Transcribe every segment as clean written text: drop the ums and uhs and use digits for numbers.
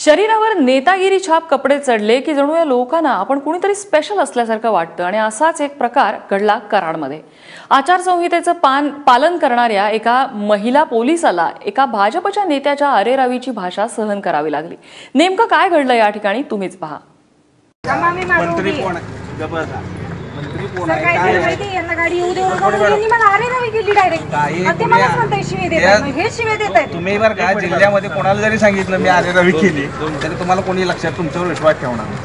शरीरावर नेतागिरी छाप कपडे चढले की जणू या लोकांना आपण कुणीतरी स्पेशल असल्यासारखं वाटतं आणि असाच एक प्रकार घडला कराडमध्ये। आचारसंहितेचं पालन करणाऱ्या एका महिला पोलिसाला एका भाजपच्या नेत्याच्या अरेरावीची भाषा सहन करावी लागली। नेमकं काय घडलं या ठिकाणी तुम्हीच पहा। मंत्री कोण मंत्री कोण आहे माहिती यांना गाडी येऊ देऊ नका यांनी मला अरेरावी केली डायरेक्ट आणि ते मला म्हणताय शिवे देतात हे शिवे देतात। तुम्ही बरं का जिल्ह्यामध्ये कोणाला जरी सांगितलं मी अरेरावी केली तरी तुम्हाला कोणी लक्षात तुमच्यावर विश्वास ठेवणार नाही।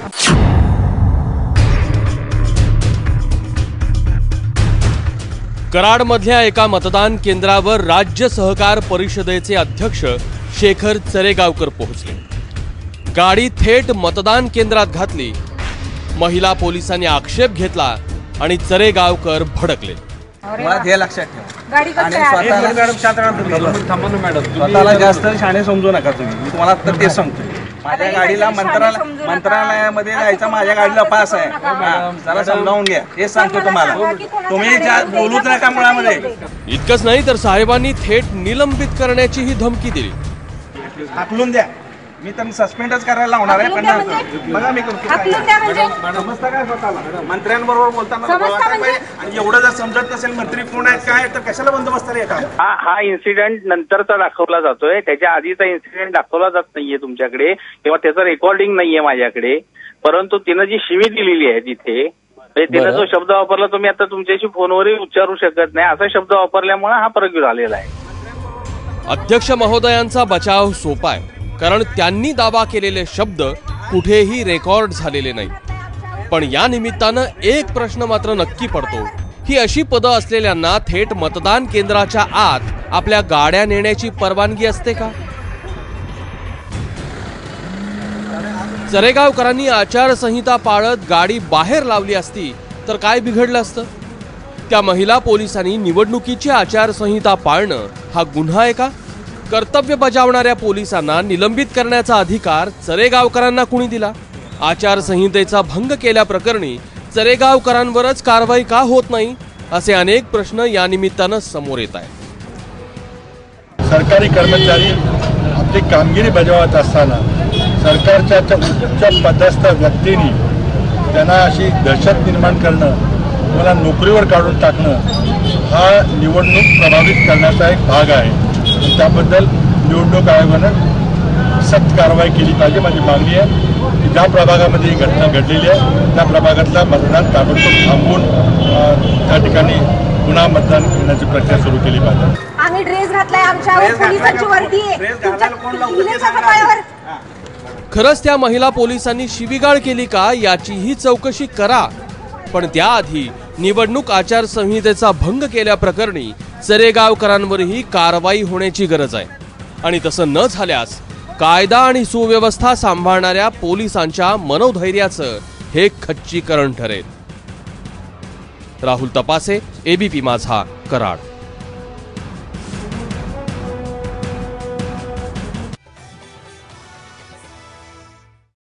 कराडमधल्या एका मतदान केंद्रावर राज्य सहकार परिषदेचे अध्यक्ष शेखर चरेगावकर पोहोचले। गाडी थेट मतदान केंद्रात घातली। महिला पोलिसांनी आक्षेप घेतला आणि चरेगावकर भडकले। मला हे लक्षात ठेवा गाडी स्वतःला जास्त शाणे समजू नका तुम्ही। मी तुम्हाला तर तेच सांगतोय माझ्या गाडीला मंत्रालयामध्ये जायचा माझ्या गाडीला पास आहे जरा समजावून घ्या हेच सांगतो तुम्हाला। तुम्ही बोलूच नका मुळामध्ये। इतकंच नाही तर साहेबांनी थेट निलंबित करण्याची ही धमकी दिली। हाकलून द्या मी तर सस्पेंडच करायला लावणार आहे पण बघा मी करतो समजता काय स्वतःला मंत्र्यांबरोबर बोलताना आणि एवढं जर समजत नसेल मंत्री कोण आहेत काय तर कशाला बंदोबस्ताला येतात। हा इन्सिडेंट नंतरचा दाखवला जातोय त्याच्या आधीचा इन्सिडेंट दाखवला जात नाहीये तुमच्याकडे किंवा त्याचं रेकॉर्डिंग नाहीये माझ्याकडे। परंतु तिनं जी शिवी दिलेली आहे तिथे तिनं जो शब्द वापरला तुम्ही आता तुमच्याशी फोनवरही उच्चारू शकत नाही असा शब्द वापरल्यामुळे हा प्रयोग झालेला आहे। अध्यक्ष महोदयांचा बचाव सोपा आहे कारण त्यांनी दावा केलेले शब्द कुठेही रेकॉर्ड झालेले नाही। पण या निमित्तानं एक प्रश्न मात्र नक्की पडतो ही अशी पदं असलेल्यांना थेट मतदान केंद्राच्या आत आपल्या गाड्या नेण्याची परवानगी असते का? चरेगावकरांनी आचारसंहिता पाळत गाडी बाहेर लावली असती तर काय बिघडलं असतं? त्या महिला पोलिसांनी निवडणुकीची आचारसंहिता पाळणं हा गुन्हा आहे का? कर्तव्य बजावणाऱ्या पोलिसांना निलंबित करण्याचा अधिकार चरेगावकरांना कुणी दिला? आचारसंहितेचा भंग केल्याप्रकरणी चरेगावकरांवरच कारवाई का होत नाही असे अनेक प्रश्न या निमित्तानं समोर येत आहेत। सरकारी कर्मचारी आपली कामगिरी बजावत असताना सरकारच्या उच्च पदस्थ व्यक्तींनी त्यांना अशी दहशत निर्माण करणं मला नोकरीवर काढून टाकणं हा निवडणूक प्रभावित करण्याचा एक भाग आहे। त्याबद्दल निवडणूक आयोगानं सक्त कारवाई केली पाहिजे। माझी मागणी आहे की ज्या प्रभागामध्ये ही घटना घडलेली आहे त्या प्रभागातला मतदान ताबडतोब थांबवून त्या ठिकाणी पुन्हा मतदान करण्याची प्रक्रिया सुरू केली पाहिजे। आम्ही ड्रेस घातलाय आमच्यावर पोलिसांची वर्दी आहे खरंच त्या महिला पोलिसांनी शिवीगाळ केली का याचीही चौकशी करा। पण त्याआधी निवडणूक आचारसंहितेचा भंग केल्याप्रकरणी चरेगावकरांवरही कारवाई होण्याची गरज आहे आणि तसं न झाल्यास कायदा आणि सुव्यवस्था सांभाळणाऱ्या पोलिसांच्या मनोधैर्याचं हे खच्चीकरण ठरेल। राहुल तपासे, एबीपी माझा, कराड।